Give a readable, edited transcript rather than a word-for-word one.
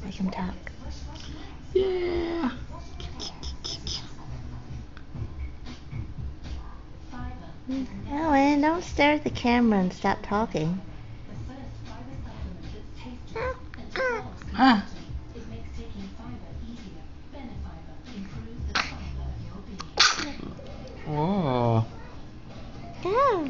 Make him talk. Yeah. Ellen, don't stare at the camera and stop talking. Huh? Whoa. Yeah.